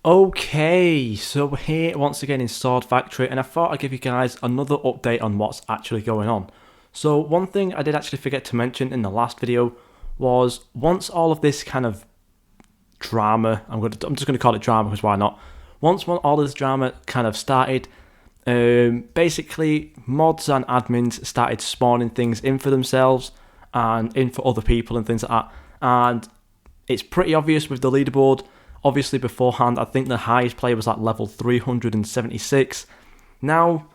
Okay, so we're here once again in Sword Factory, and I thought I'd give you guys another update on what's actually going on. So one thing I did actually forget to mention in the last video was once all of this kind of drama, I'm just gonna call it drama because why not? Once all this drama kind of started, basically mods and admins started spawning things in for themselves and in for other people and things like that, and it's pretty obvious with the leaderboard. Obviously, beforehand, I think the highest player was at level 376. Now,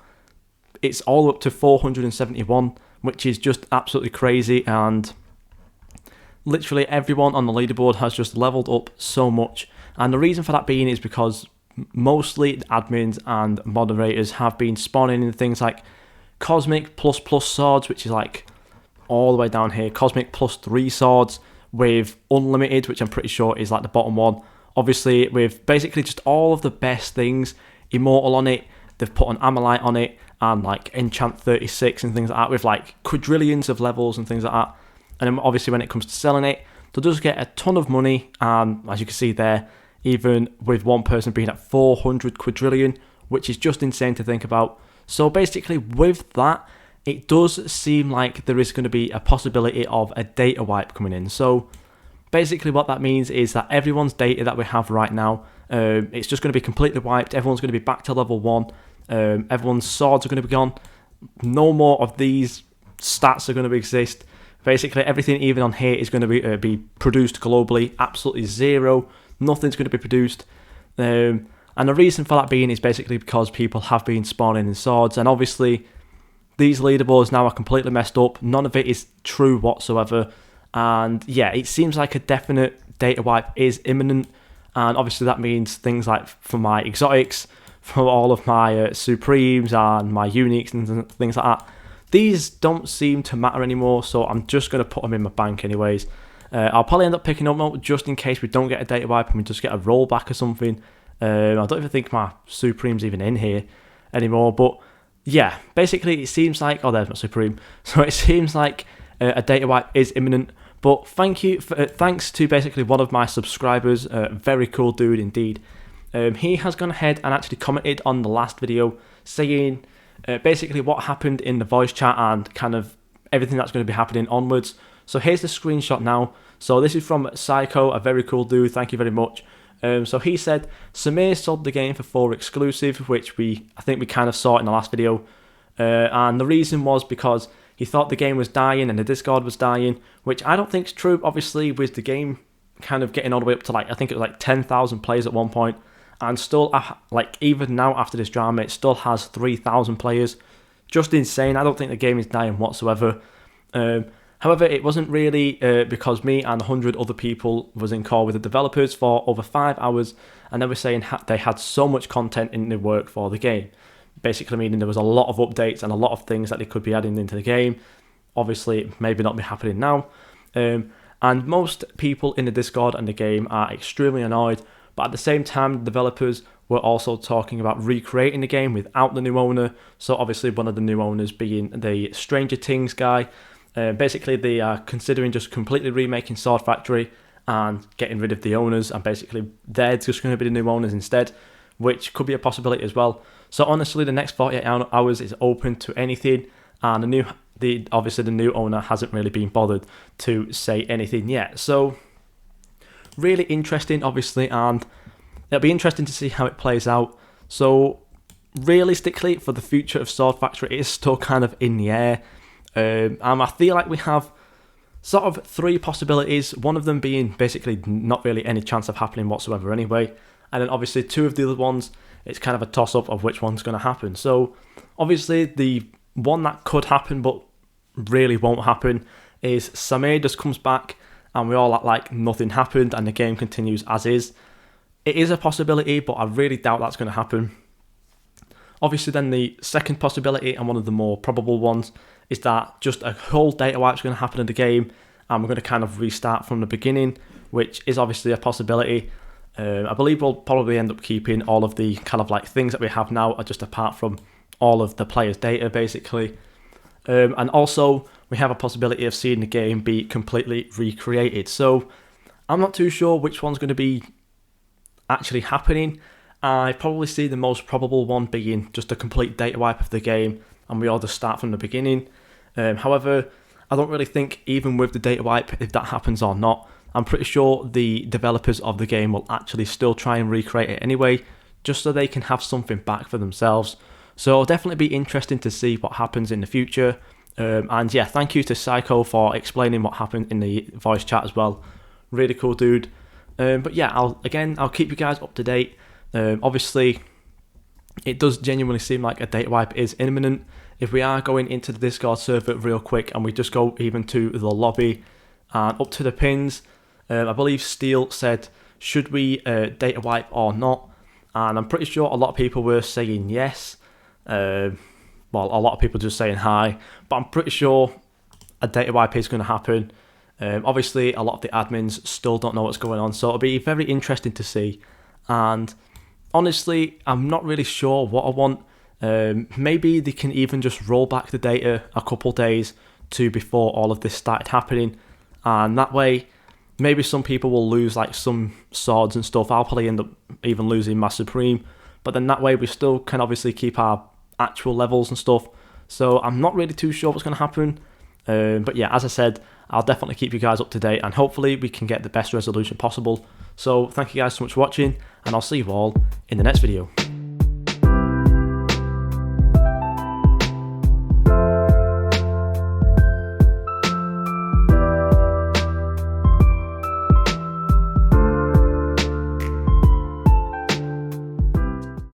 it's all up to 471, which is just absolutely crazy. And literally everyone on the leaderboard has just leveled up so much. And the reason for that being is because mostly admins and moderators have been spawning in things like Cosmic plus plus swords, which is like all the way down here. Cosmic plus 3 swords with Unlimited, which I'm pretty sure is like the bottom one. Obviously, with basically just all of the best things, Immortal on it, they've put an Amalite on it, and like Enchant 36 and things like that, with like quadrillions of levels and things like that. And then obviously when it comes to selling it, they'll just get a ton of money, and as you can see there, even with one person being at 400 quadrillion, which is just insane to think about. So basically with that, it does seem like there is going to be a possibility of a data wipe coming in. So basically what that means is that everyone's data that we have right now, it's just going to be completely wiped. Everyone's going to be back to level 1. Everyone's swords are going to be gone. No more of these stats are going to exist. Basically everything even on here is going to be produced globally. Absolutely zero. Nothing's going to be produced. And the reason for that being is basically because people have been spawning in swords. And obviously these leaderboards now are completely messed up. None of it is true whatsoever. And yeah, it seems like a definite data wipe is imminent. And obviously that means things like for my exotics, for all of my supremes and my uniques and things like that, these don't seem to matter anymore. So I'm just going to put them in my bank anyways. I'll probably end up picking up more just in case we don't get a data wipe and we just get a rollback or something. I don't even think my supreme's even in here anymore. But yeah, basically it seems like, oh, there's my supreme. So it seems like a data wipe is imminent. But thanks to basically one of my subscribers, very cool dude indeed. He has gone ahead and actually commented on the last video saying basically what happened in the voice chat and kind of everything that's going to be happening onwards. So here's the screenshot now. So this is from Psycho, a very cool dude, thank you very much. So he said, Samir sold the game for 4 exclusive, which I think we kind of saw in the last video. And the reason was because he thought the game was dying and the Discord was dying, which I don't think is true. Obviously, with the game kind of getting all the way up to like, I think it was like 10,000 players at one point, and still, like even now after this drama, it still has 3,000 players. Just insane. I don't think the game is dying whatsoever. However, it wasn't really because me and 100 other people was in call with the developers for over 5 hours, and they were saying they had so much content in the work for the game. Basically meaning there was a lot of updates and a lot of things that they could be adding into the game. Obviously, it maybe not be happening now. And most people in the Discord and the game are extremely annoyed. But at the same time, the developers were also talking about recreating the game without the new owner. So obviously one of the new owners being the Stranger Things guy. Basically, they are considering just completely remaking Sword Factory and getting rid of the owners. And basically, they're just going to be the new owners instead, which could be a possibility as well. So honestly, the next 48 hours is open to anything, and obviously the new owner hasn't really been bothered to say anything yet. So really interesting, obviously, and it'll be interesting to see how it plays out. So realistically, for the future of Sword Factory, it is still kind of in the air. And I feel like we have sort of 3 possibilities, one of them being basically not really any chance of happening whatsoever anyway. And then obviously 2 of the other ones, it's kind of a toss-up of which one's going to happen. So obviously the one that could happen but really won't happen is Samir just comes back and we all act like nothing happened and the game continues as is. It is a possibility, but I really doubt that's going to happen. Obviously then the second possibility, and one of the more probable ones, is that just a whole data wipe is going to happen in the game and we're going to kind of restart from the beginning, which is obviously a possibility. I believe we'll probably end up keeping all of the kind of like things that we have now, just apart from all of the players' data basically. And also we have a possibility of seeing the game be completely recreated. So I'm not too sure which one's going to be actually happening. I probably see the most probable one being just a complete data wipe of the game and we all just start from the beginning. However, I don't really think even with the data wipe, if that happens or not, I'm pretty sure the developers of the game will actually still try and recreate it anyway, just so they can have something back for themselves. So it'll definitely be interesting to see what happens in the future. And yeah, thank you to Psycho for explaining what happened in the voice chat as well. Really cool dude. But yeah, I'll keep you guys up to date. Obviously, it does genuinely seem like a data wipe is imminent. If we are going into the Discord server real quick and we just go even to the lobby and up to the pins, I believe Steel said, should we data wipe or not? And I'm pretty sure a lot of people were saying yes. Well, a lot of people just saying hi, but I'm pretty sure a data wipe is going to happen. Obviously, a lot of the admins still don't know what's going on, so it'll be very interesting to see. And honestly, I'm not really sure what I want. Maybe they can even just roll back the data a couple days to before all of this started happening, and that way maybe some people will lose like some swords and stuff. I'll probably end up even losing my Supreme, but then that way we still can obviously keep our actual levels and stuff. So I'm not really too sure what's going to happen. But yeah, as I said, I'll definitely keep you guys up to date and hopefully we can get the best resolution possible. So thank you guys so much for watching and I'll see you all in the next video.